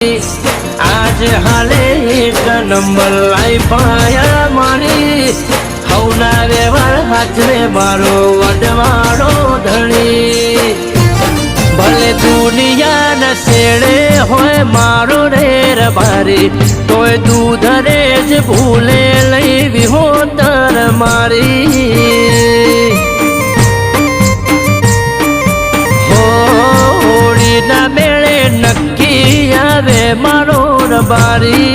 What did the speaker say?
आज हाले एक नंबर लाई पाया मारी हौना व्यवहार हाथ में मारो वडवाड़ो धनी भले दुनिया न सेड़े होए मारो ढेर भारी तोय दूध रेज भूले लई विहोतर मारी होड़ी ना मेले नक्की आवे मारो रबारी